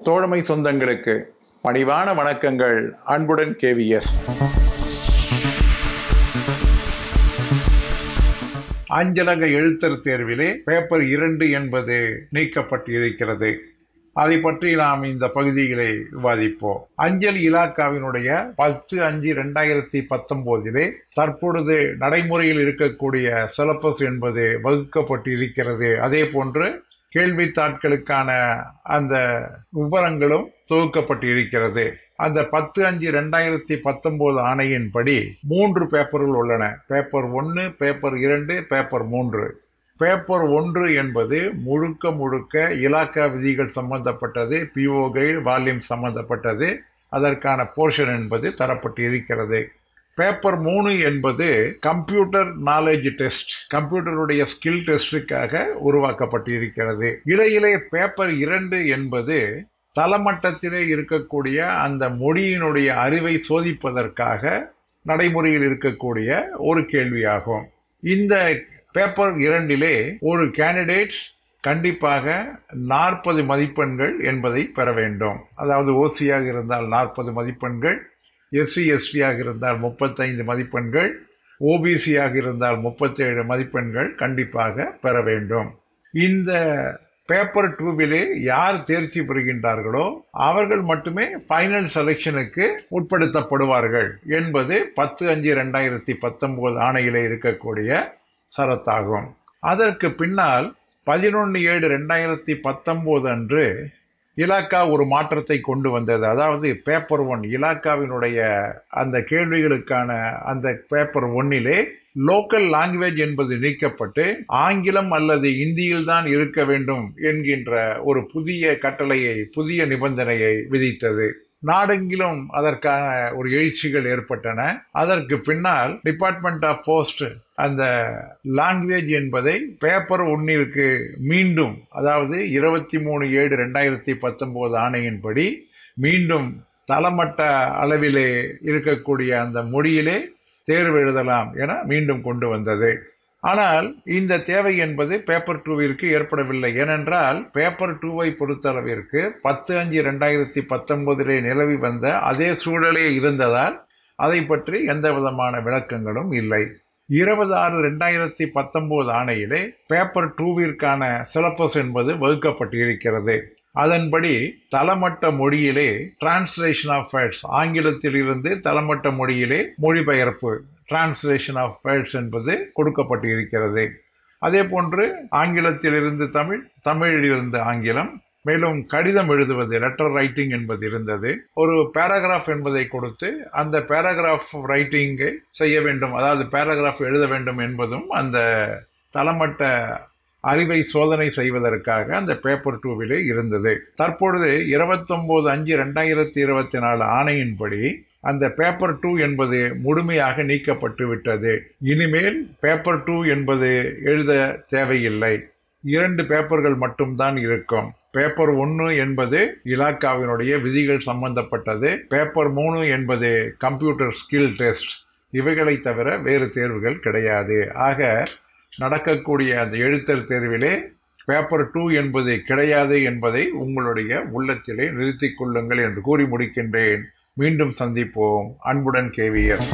தோழமை சொந்தங்களுக்கு பணிவான வணக்கங்கள். அன்புடன் KVS. அஞ்சலக எழுத்தர் தேர்விலே பேப்பர் 2 என்பது நீக்கப்பட்டு இருக்கிறது. அதை பற்றி நாம் இந்த பகுதியிலே விவாதிப்போம். அஞ்சல் இலாக்காவினுடைய 10/5/2019 தற்பொழுது நடைமுறையில் இருக்கக்கூடிய சிலபஸ் என்பது வகுக்கப்பட்டு இருக்கிறது. அதே போன்று கேள்வித்தாட்களுக்கான அந்த விவரங்களும் தொகுக்கப்பட்டு இருக்கிறது. அந்த 10/5/2019 ஆணையின்படி 3 பேப்பர்கள் உள்ளன. Paper 1, paper 2, paper 3. பேப்பர் 1 என்பது முழுக்க இலாக்கா விதிகள் சம்பந்தப்பட்டது, PO கைடு வால்யூம் சம்பந்தப்பட்டது. அதற்கான போர்ஷன் என்பது தரப்பட்டு இருக்கிறது. பேப்பர் 3 என்பது கம்ப்யூட்டர் நாலேஜ் டெஸ்ட், கம்ப்யூட்டருடைய ஸ்கில் டெஸ்டுக்காக உருவாக்கப்பட்டு இருக்கிறது. இடையிலே பேப்பர் 2 என்பது தளமட்டத்திலே இருக்கக்கூடிய அந்த மொழியினுடைய அறிவை சோதிப்பதற்காக நடைமுறையில் இருக்கக்கூடிய ஒரு கேள்வியாகும். இந்த பேப்பர் 2 ஒரு கேண்டிடேட் கண்டிப்பாக 40 மதிப்பெண்கள் என்பதை பெற வேண்டும். அதாவது OC-யாக இருந்தால் 40 மதிப்பெண்கள், SC/ST இருந்தால் 35 மதிப்பெண்கள், OBC-யாக இருந்தால் 37 மதிப்பெண்கள் கண்டிப்பாக பெற வேண்டும். இந்த பேப்பர் 2 யார் தேர்ச்சி பெறுகின்றார்களோ அவர்கள் மட்டுமே ஃபைனல் செலெக்ஷனுக்கு உட்படுத்தப்படுவார்கள் என்பது 10/5/2019 ஆணையிலே இருக்கக்கூடிய சரத்தாகும். அதற்கு பின்னால் 11/7/2019 அன்று இலாக்கா ஒரு மாற்றத்தை கொண்டு வந்தது. அதாவது பேப்பர் 1 இலாக்காவினுடைய அந்த கேள்விகளுக்கான அந்த பேப்பர் 1 லோக்கல் லாங்குவேஜ் என்பது நீக்கப்பட்டு ஆங்கிலம் அல்லது இந்தியில் தான் இருக்க வேண்டும் என்கின்ற ஒரு புதிய கட்டளையை, புதிய நிபந்தனையை விதித்தது. நாடெங்கிலும் அதற்கான ஒரு எழுச்சிகள் ஏற்பட்டன. அதற்கு பின்னால் டிபார்ட்மெண்ட் ஆஃப் போஸ்ட் அந்த லாங்குவேஜ் என்பதை பேப்பர் 1 மீண்டும், அதாவது 23/7/2019 ஆணையின்படி மீண்டும் தளமட்ட அளவிலே இருக்கக்கூடிய அந்த மொழியிலே தேர்வு எழுதலாம் என மீண்டும் கொண்டு வந்தது. ஆனால் இந்த தேவை என்பது பேப்பர் 2 ஏற்படவில்லை. ஏனென்றால் பேப்பர் 2 பொறுத்தளவிற்கு 10/5/2019 நிலவி வந்த அதே சூழலே இருந்ததால் அதை பற்றி எந்த விதமான விளக்கங்களும் இல்லை. 20/6/2019 ஆணையிலே பேப்பர் 2 சிலபஸ் என்பது வகுக்கப்பட்டு இருக்கிறது. அதன்படி தளமட்ட மொழியிலே டிரான்ஸ்லேஷன் ஆஃப் வேர்ட்ஸ், ஆங்கிலத்தில் இருந்து தளமட்ட மொழியிலே மொழிபெயர்ப்பு, டிரான்ஸ்லேஷன் ஆஃப் வேர்ட்ஸ் என்பது கொடுக்கப்பட்டு இருக்கிறது. அதே போன்று ஆங்கிலத்திலிருந்து தமிழ், தமிழிலிருந்து ஆங்கிலம், மேலும் கடிதம் எழுதுவது, லெட்டர் ரைட்டிங் என்பது இருந்தது. ஒரு பேராகிராஃப் என்பதை கொடுத்து அந்த பேராகிராஃப் ரைட்டிங்கை செய்ய வேண்டும், அதாவது பேராகிராஃப் எழுத வேண்டும் என்பதும் அந்த தளமட்ட அறிவை சோதனை செய்வதற்காக அந்த பேப்பர் 2 இருந்தது. தற்பொழுது 29/5/2024 ஆணையின்படி அந்த பேப்பர் 2 என்பது முழுமையாக நீக்கப்பட்டு விட்டது. இனிமேல் பேப்பர் 2 என்பது எழுத தேவையில்லை. 2 பேப்பர்கள் மட்டும்தான் இருக்கும். பேப்பர் 1 என்பது இலாக்காவினுடைய விதிகள் சம்பந்தப்பட்டது. பேப்பர் 3 என்பது கம்ப்யூட்டர் ஸ்கில் டெஸ்ட். இவைகளை தவிர வேறு தேர்வுகள் கிடையாது. ஆக நடக்கக்கூடிய அந்த எழுத்தர் தேர்விலே பேப்பர் 2 என்பது கிடையாது என்பதை உங்களுடைய உள்ளத்திலே நிறுத்திக் கொள்ளுங்கள் என்று கூறி முடிக்கின்றேன். மீண்டும் சந்திப்போம். அன்புடன் KVS.